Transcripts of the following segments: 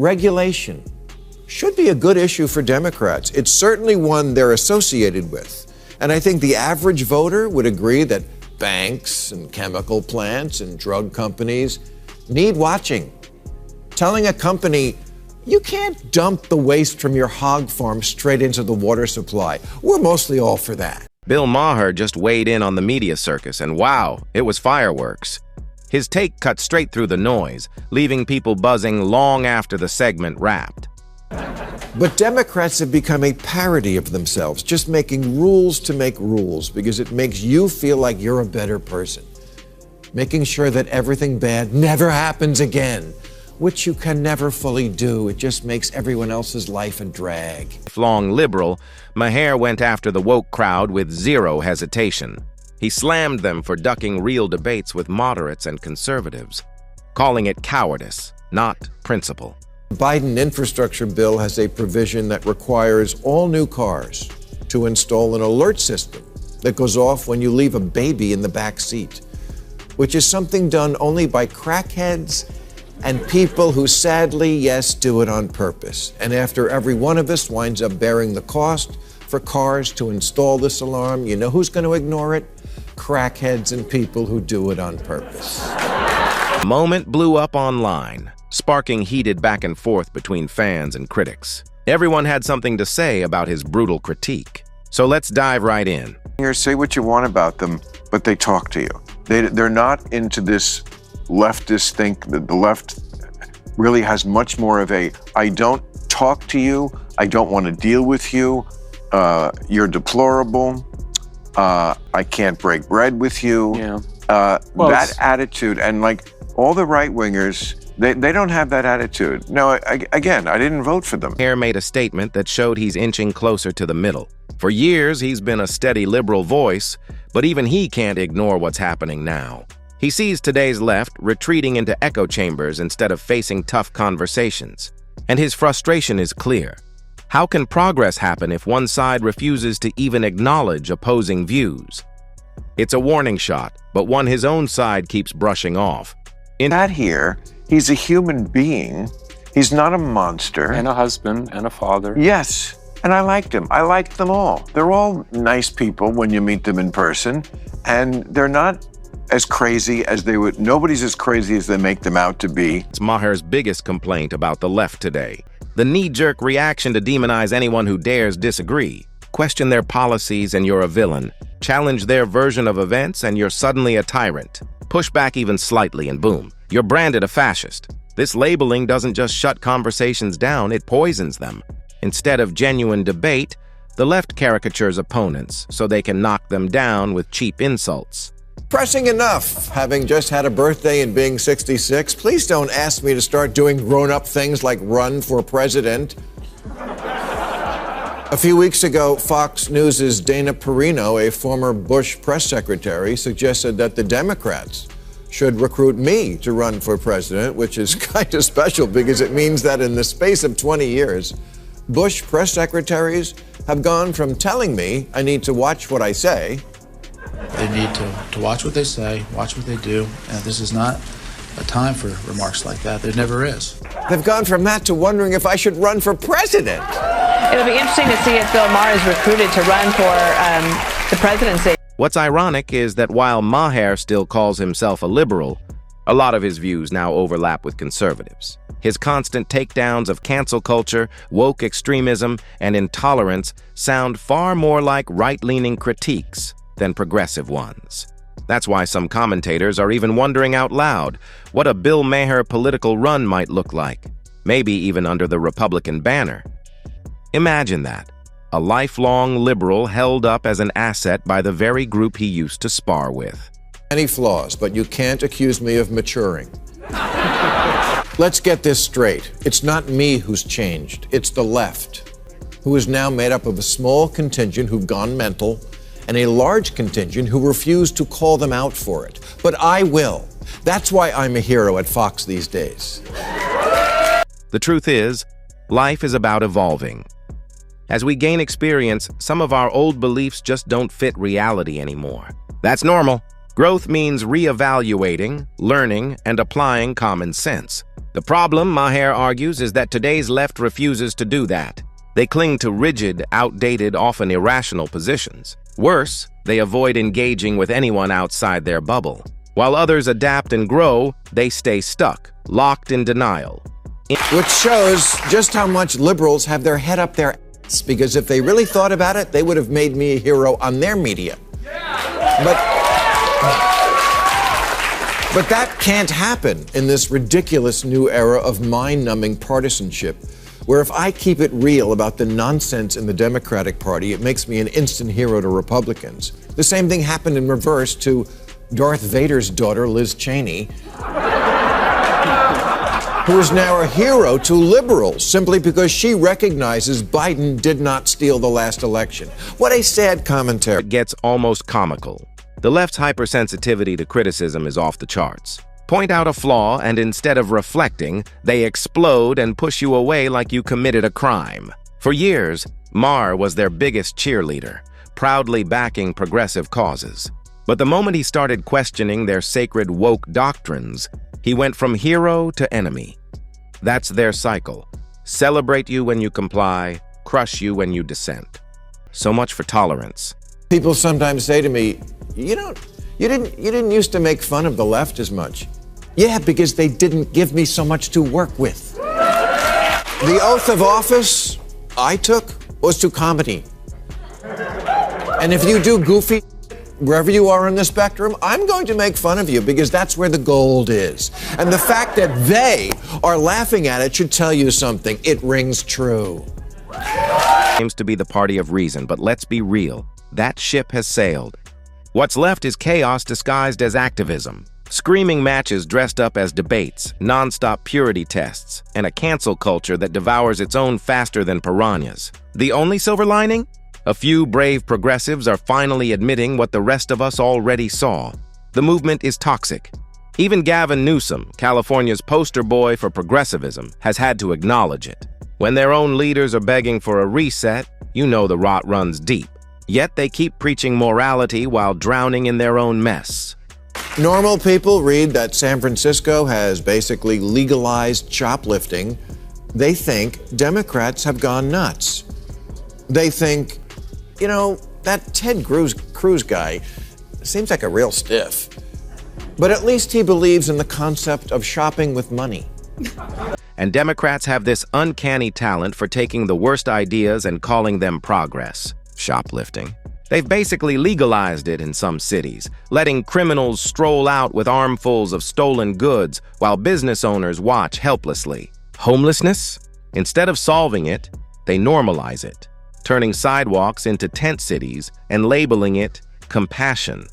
Regulation should be a good issue for Democrats. It's certainly one they're associated with. And I think the average voter would agree that banks and chemical plants and drug companies need watching. Telling a company, you can't dump the waste from your hog farm straight into the water supply. We're mostly all for that. Bill Maher just weighed in on the media circus, and wow, it was fireworks. His take cut straight through the noise, leaving people buzzing long after the segment wrapped. But Democrats have become a parody of themselves, just making rules to make rules because it makes you feel like you're a better person. Making sure that everything bad never happens again, which you can never fully do. It just makes everyone else's life a drag. Lifelong liberal, Maher went after the woke crowd with zero hesitation. He slammed them for ducking real debates with moderates and conservatives, calling it cowardice, not principle. The Biden infrastructure bill has a provision that requires all new cars to install an alert system that goes off when you leave a baby in the back seat, which is something done only by crackheads and people who sadly, yes, do it on purpose. And after every one of us winds up bearing the cost for cars to install this alarm, you know who's going to ignore it? Crackheads and people who do it on purpose. The moment blew up online, sparking heated back and forth between fans and critics. Everyone had something to say about his brutal critique. So let's dive right in. Say what you want about them, but they talk to you. They're not into this leftist think. The left really has much more of a, I don't talk to you, I don't want to deal with you, you're deplorable, I can't break bread with you. Yeah. That attitude, and like all the right-wingers, they don't have that attitude. No, again, I didn't vote for them. Maher made a statement that showed he's inching closer to the middle. For years, he's been a steady liberal voice, but even he can't ignore what's happening now. He sees today's left retreating into echo chambers instead of facing tough conversations. And his frustration is clear. How can progress happen if one side refuses to even acknowledge opposing views? It's a warning shot, but one his own side keeps brushing off. He's a human being. He's not a monster. And a husband and a father. Yes, and I liked him. I liked them all. They're all nice people when you meet them in person, and they're not as crazy as they would. Nobody's as crazy as they make them out to be. It's Maher's biggest complaint about the left today. The knee-jerk reaction to demonize anyone who dares disagree. Question their policies and you're a villain. Challenge their version of events and you're suddenly a tyrant. Push back even slightly and boom, you're branded a fascist. This labeling doesn't just shut conversations down, it poisons them. Instead of genuine debate, the left caricatures opponents so they can knock them down with cheap insults. Pressing enough. Having just had a birthday and being 66, please don't ask me to start doing grown-up things like run for president. A few weeks ago, Fox News' Dana Perino, a former Bush press secretary, suggested that the Democrats should recruit me to run for president, which is kind of special because it means that in the space of 20 years, Bush press secretaries have gone from telling me I need to watch what I say. They need to watch what they say, watch what they do, and this is not a time for remarks like that. There never is. They've gone from that to wondering if I should run for president. It'll be interesting to see if Bill Maher is recruited to run for the presidency. What's ironic is that while Maher still calls himself a liberal, a lot of his views now overlap with conservatives. His constant takedowns of cancel culture, woke extremism, and intolerance sound far more like right-leaning critiques than progressive ones. That's why some commentators are even wondering out loud what a Bill Maher political run might look like, maybe even under the Republican banner. Imagine that, a lifelong liberal held up as an asset by the very group he used to spar with. Many flaws, but you can't accuse me of maturing. Let's get this straight. It's not me who's changed. It's the left, who is now made up of a small contingent who've gone mental and a large contingent who refuse to call them out for it. But I will. That's why I'm a hero at Fox these days. The truth is, life is about evolving. As we gain experience, some of our old beliefs just don't fit reality anymore. That's normal. Growth means reevaluating, learning, and applying common sense. The problem, Maher argues, is that today's left refuses to do that. They cling to rigid, outdated, often irrational positions. Worse, they avoid engaging with anyone outside their bubble. While others adapt and grow, they stay stuck, locked in denial. Which shows just how much liberals have their head up their ass, because if they really thought about it, they would have made me a hero on their media. But that can't happen in this ridiculous new era of mind-numbing partisanship, where if I keep it real about the nonsense in the Democratic Party, it makes me an instant hero to Republicans. The same thing happened in reverse to Darth Vader's daughter, Liz Cheney, who is now a hero to liberals simply because she recognizes Biden did not steal the last election. What a sad commentary. It gets almost comical. The left's hypersensitivity to criticism is off the charts. Point out a flaw, and instead of reflecting, they explode and push you away like you committed a crime. For years, Maher was their biggest cheerleader, proudly backing progressive causes. But the moment he started questioning their sacred woke doctrines, he went from hero to enemy. That's their cycle. Celebrate you when you comply, crush you when you dissent. So much for tolerance. People sometimes say to me, you didn't used to make fun of the left as much. Yeah, because they didn't give me so much to work with. The oath of office I took was to comedy. And if you do goofy, wherever you are on the spectrum, I'm going to make fun of you because that's where the gold is. And the fact that they are laughing at it should tell you something. It rings true. Seems to be the party of reason, but let's be real. That ship has sailed. What's left is chaos disguised as activism. Screaming matches dressed up as debates, non-stop purity tests, and a cancel culture that devours its own faster than piranhas. The only silver lining? A few brave progressives are finally admitting what the rest of us already saw. The movement is toxic. Even Gavin Newsom, California's poster boy for progressivism, has had to acknowledge it. When their own leaders are begging for a reset, you know the rot runs deep. Yet they keep preaching morality while drowning in their own mess. Normal people read that San Francisco has basically legalized shoplifting. They think Democrats have gone nuts. They think, you know, that Ted Cruz guy seems like a real stiff. But at least he believes in the concept of shopping with money. And Democrats have this uncanny talent for taking the worst ideas and calling them progress. Shoplifting. They've basically legalized it in some cities, letting criminals stroll out with armfuls of stolen goods while business owners watch helplessly. Homelessness? Instead of solving it, they normalize it, turning sidewalks into tent cities and labeling it compassion.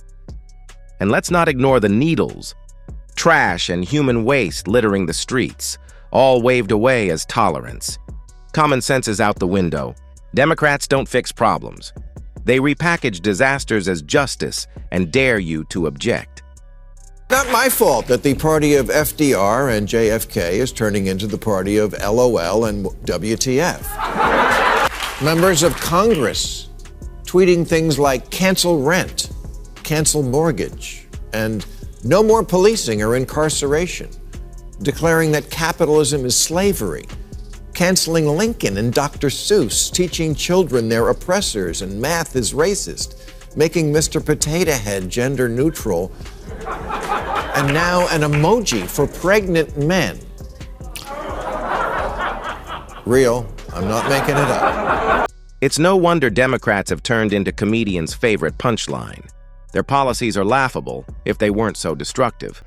And let's not ignore the needles, trash, and human waste littering the streets, all waved away as tolerance. Common sense is out the window. Democrats don't fix problems. They repackage disasters as justice and dare you to object. Not my fault that the party of FDR and JFK is turning into the party of LOL and WTF. Members of Congress tweeting things like cancel rent, cancel mortgage, and no more policing or incarceration, declaring that capitalism is slavery, canceling Lincoln and Dr. Seuss, teaching children they're oppressors and math is racist, making Mr. Potato Head gender neutral, and now an emoji for pregnant men. Real, I'm not making it up. It's no wonder Democrats have turned into comedians' favorite punchline. Their policies are laughable if they weren't so destructive.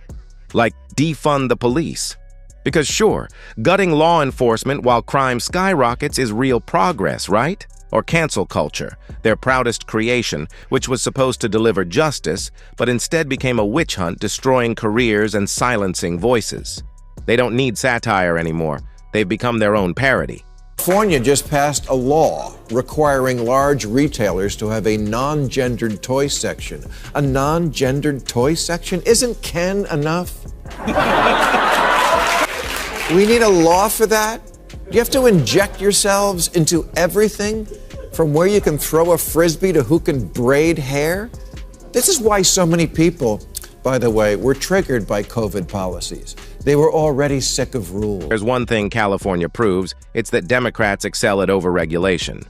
Like defund the police. Because sure, gutting law enforcement while crime skyrockets is real progress, right? Or cancel culture, their proudest creation, which was supposed to deliver justice, but instead became a witch hunt destroying careers and silencing voices. They don't need satire anymore. They've become their own parody. California just passed a law requiring large retailers to have a non-gendered toy section. A non-gendered toy section? Isn't Ken enough? We need a law for that? Do you have to inject yourselves into everything? From where you can throw a frisbee to who can braid hair? This is why so many people by the way, were triggered by COVID policies. They were already sick of rules. There's one thing California proves, it's that Democrats excel at overregulation.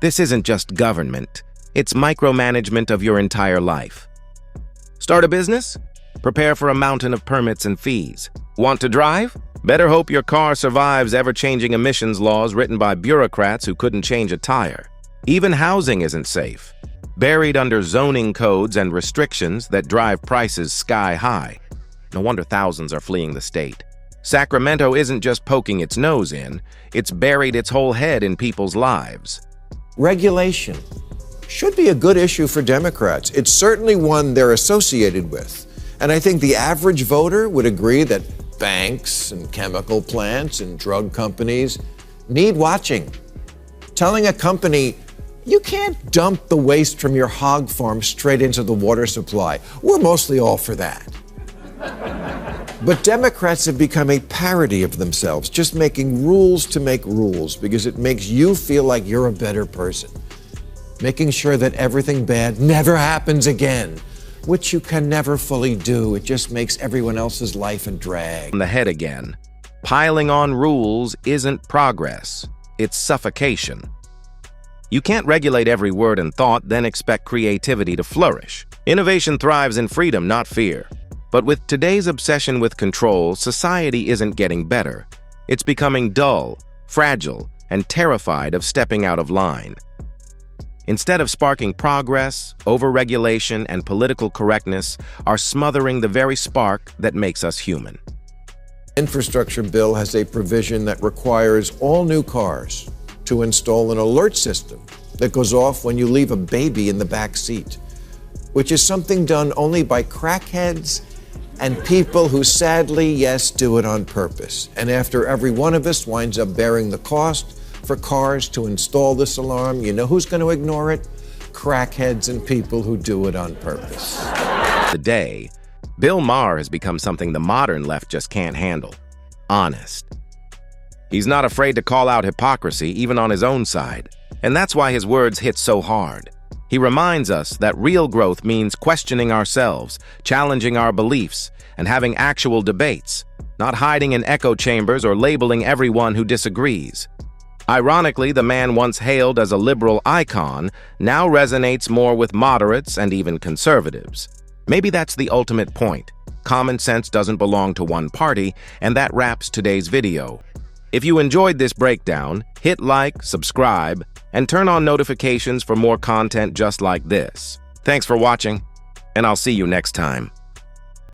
This isn't just government, it's micromanagement of your entire life. Start a business? Prepare for a mountain of permits and fees. Want to drive? Better hope your car survives ever-changing emissions laws written by bureaucrats who couldn't change a tire. Even housing isn't safe, buried under zoning codes and restrictions that drive prices sky high. No wonder thousands are fleeing the state. Sacramento isn't just poking its nose in, it's buried its whole head in people's lives. Regulation should be a good issue for Democrats. It's certainly one they're associated with. And I think the average voter would agree that banks and chemical plants and drug companies need watching. Telling a company, you can't dump the waste from your hog farm straight into the water supply. We're mostly all for that. But Democrats have become a parody of themselves, just making rules to make rules because it makes you feel like you're a better person. Making sure that everything bad never happens again, which you can never fully do. It just makes everyone else's life a drag. On the head again. Piling on rules isn't progress, it's suffocation. You can't regulate every word and thought, then expect creativity to flourish. Innovation thrives in freedom, not fear. But with today's obsession with control, society isn't getting better. It's becoming dull, fragile, and terrified of stepping out of line. Instead of sparking progress, overregulation, and political correctness are smothering the very spark that makes us human. Infrastructure bill has a provision that requires all new cars to install an alert system that goes off when you leave a baby in the back seat, which is something done only by crackheads and people who sadly, yes, do it on purpose. And after every one of us winds up bearing the cost for cars to install this alarm, you know who's going to ignore it? Crackheads and people who do it on purpose. Today, Bill Maher has become something the modern left just can't handle. Honest. He's not afraid to call out hypocrisy, even on his own side. And that's why his words hit so hard. He reminds us that real growth means questioning ourselves, challenging our beliefs, and having actual debates, not hiding in echo chambers or labeling everyone who disagrees. Ironically, the man once hailed as a liberal icon now resonates more with moderates and even conservatives. Maybe that's the ultimate point. Common sense doesn't belong to one party, and that wraps today's video. If you enjoyed this breakdown, hit like, subscribe, and turn on notifications for more content just like this. Thanks for watching, and I'll see you next time.